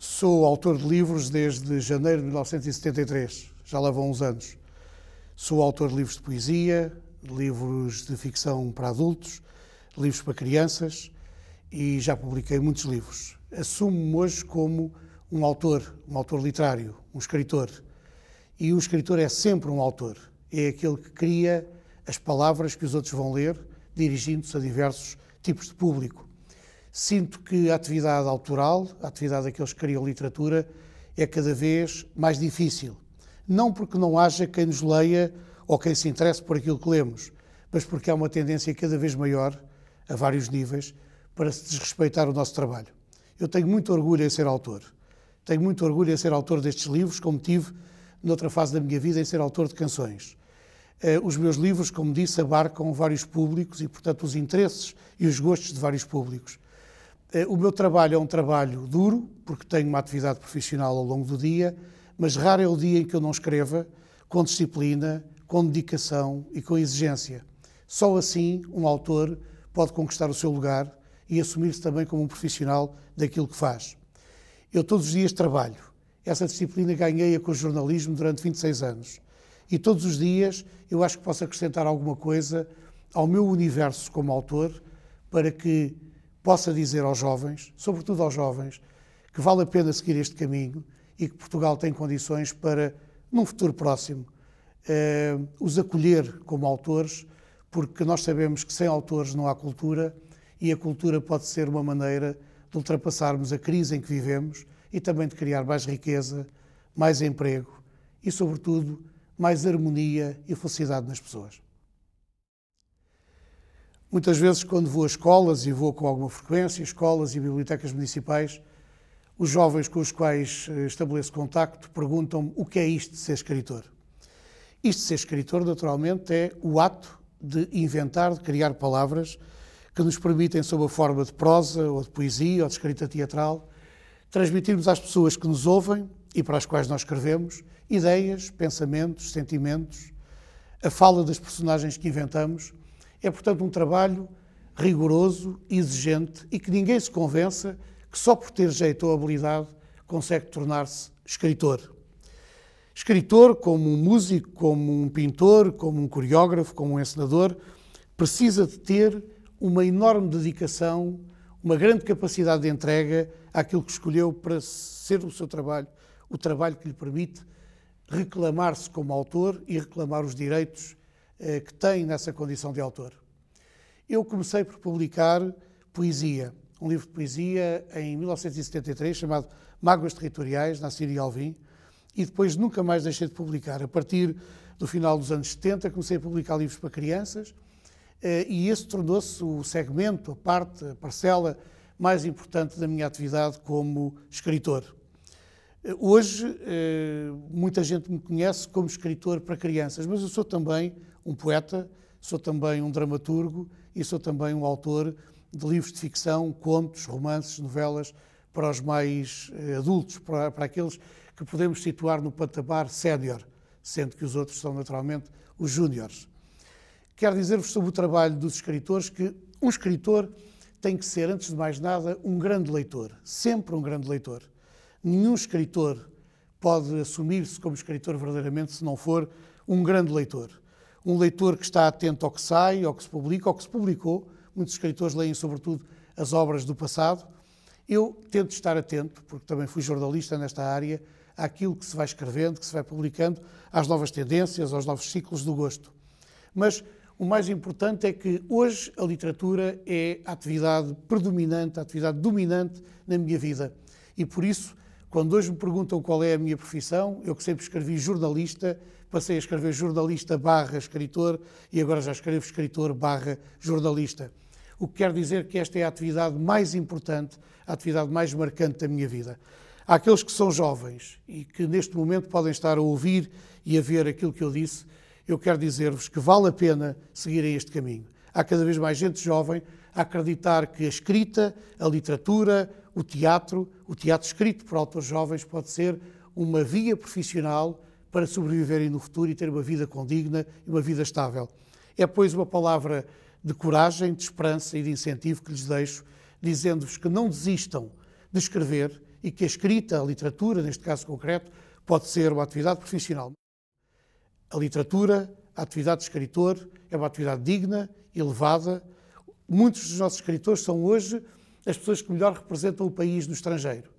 Sou autor de livros desde janeiro de 1973, já lá vão uns anos. Sou autor de livros de poesia, de livros de ficção para adultos, livros para crianças e já publiquei muitos livros. Assumo-me hoje como um autor literário, um escritor. E um escritor é sempre um autor. É aquele que cria as palavras que os outros vão ler, dirigindo-se a diversos tipos de público. Sinto que a atividade autoral, a atividade daqueles que criam literatura, é cada vez mais difícil. Não porque não haja quem nos leia ou quem se interesse por aquilo que lemos, mas porque há uma tendência cada vez maior, a vários níveis, para se desrespeitar o nosso trabalho. Eu tenho muito orgulho em ser autor. Tenho muito orgulho em ser autor destes livros, como tive noutra fase da minha vida em ser autor de canções. Os meus livros, como disse, abarcam vários públicos e, portanto, os interesses e os gostos de vários públicos. O meu trabalho é um trabalho duro, porque tenho uma atividade profissional ao longo do dia, mas raro é o dia em que eu não escreva com disciplina, com dedicação e com exigência. Só assim um autor pode conquistar o seu lugar e assumir-se também como um profissional daquilo que faz. Eu todos os dias trabalho. Essa disciplina ganhei-a com o jornalismo durante 26 anos. E todos os dias eu acho que posso acrescentar alguma coisa ao meu universo como autor para que possa dizer aos jovens, sobretudo aos jovens, que vale a pena seguir este caminho e que Portugal tem condições para, num futuro próximo, os acolher como autores, porque nós sabemos que sem autores não há cultura e a cultura pode ser uma maneira de ultrapassarmos a crise em que vivemos e também de criar mais riqueza, mais emprego e, sobretudo, mais harmonia e felicidade nas pessoas. Muitas vezes, quando vou a escolas, e vou com alguma frequência, escolas e bibliotecas municipais, os jovens com os quais estabeleço contacto perguntam-me o que é isto de ser escritor. Isto de ser escritor, naturalmente, é o ato de inventar, de criar palavras que nos permitem, sob a forma de prosa, ou de poesia, ou de escrita teatral, transmitirmos às pessoas que nos ouvem e para as quais nós escrevemos ideias, pensamentos, sentimentos, a fala das personagens que inventamos. É, portanto, um trabalho rigoroso, exigente e que ninguém se convença que só por ter jeito ou habilidade consegue tornar-se escritor. Escritor, como um músico, como um pintor, como um coreógrafo, como um encenador, precisa de ter uma enorme dedicação, uma grande capacidade de entrega àquilo que escolheu para ser o seu trabalho, o trabalho que lhe permite reclamar-se como autor e reclamar os direitos que tem nessa condição de autor. Eu comecei por publicar poesia, um livro de poesia em 1973 chamado Mágoas Territoriais, na Síria e Alvim, e depois nunca mais deixei de publicar. A partir do final dos anos 70 comecei a publicar livros para crianças e esse tornou-se o segmento, a parte, a parcela mais importante da minha atividade como escritor. Hoje, muita gente me conhece como escritor para crianças, mas eu sou também um poeta, sou também um dramaturgo e sou também um autor de livros de ficção, contos, romances, novelas para os mais adultos, para aqueles que podemos situar no patamar sénior, sendo que os outros são naturalmente os júniores. Quero dizer-vos sobre o trabalho dos escritores que um escritor tem que ser, antes de mais nada, um grande leitor, sempre um grande leitor. Nenhum escritor pode assumir-se como escritor verdadeiramente se não for um grande leitor. Um leitor que está atento ao que sai, ao que se publica, ao que se publicou. Muitos escritores leem, sobretudo, as obras do passado. Eu tento estar atento, porque também fui jornalista nesta área, àquilo que se vai escrevendo, que se vai publicando, às novas tendências, aos novos ciclos do gosto. Mas o mais importante é que hoje a literatura é a atividade predominante, a atividade dominante na minha vida. E por isso, quando hoje me perguntam qual é a minha profissão, eu que sempre escrevi jornalista, passei a escrever jornalista/escritor e agora já escrevo escritor/jornalista. O que quer dizer que esta é a atividade mais importante, a atividade mais marcante da minha vida. Há aqueles que são jovens e que neste momento podem estar a ouvir e a ver aquilo que eu disse, eu quero dizer-vos que vale a pena seguirem este caminho. Há cada vez mais gente jovem a acreditar que a escrita, a literatura, o teatro escrito por autores jovens pode ser uma via profissional para sobreviverem no futuro e ter uma vida condigna e uma vida estável. É, pois, uma palavra de coragem, de esperança e de incentivo que lhes deixo, dizendo-vos que não desistam de escrever e que a escrita, a literatura, neste caso concreto, pode ser uma atividade profissional. A literatura, a atividade de escritor, é uma atividade digna, elevada. Muitos dos nossos escritores são hoje as pessoas que melhor representam o país no estrangeiro.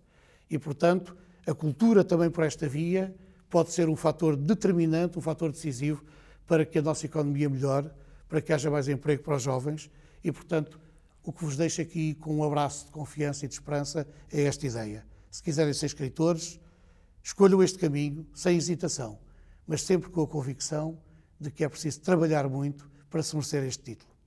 E, portanto, a cultura também por esta via pode ser um fator determinante, um fator decisivo para que a nossa economia melhore, para que haja mais emprego para os jovens e, portanto, o que vos deixo aqui com um abraço de confiança e de esperança é esta ideia. Se quiserem ser escritores, escolham este caminho sem hesitação, mas sempre com a convicção de que é preciso trabalhar muito para se merecer este título.